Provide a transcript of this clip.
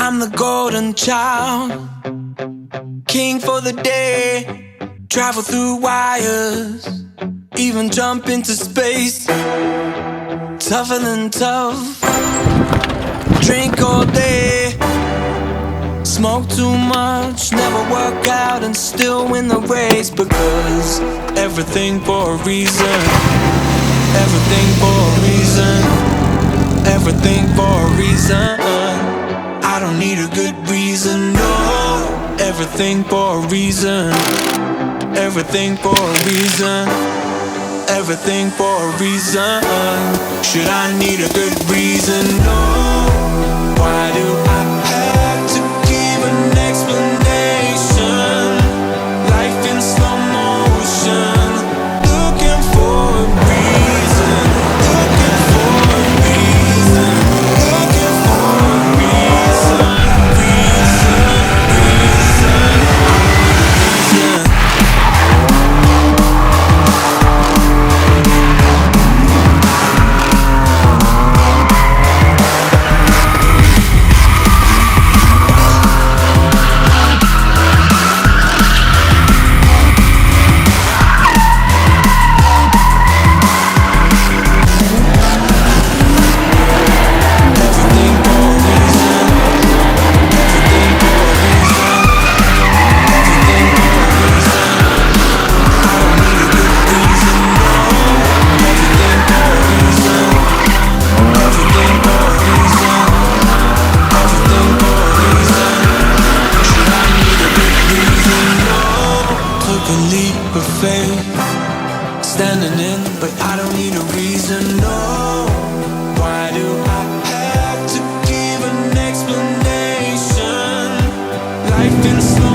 I'm the golden child, king for the day. Travel through wires, even jump into space. Tougher than tough, drink all day. Smoke too much, never work out and still win the race. Because everything for a reason, everything for a reason, everything for a reason. I don't need a good reason, no. Everything for a reason, everything for a reason, everything for a reason. Should I need a good reason? No. Why do I have to give an explanation? Life in slow motion, looking for a reason, looking for a reason, looking for a reason, reason, reason, reason. Standing in, but I don't need a reason, no. Why do I have to give an explanation? Life in slow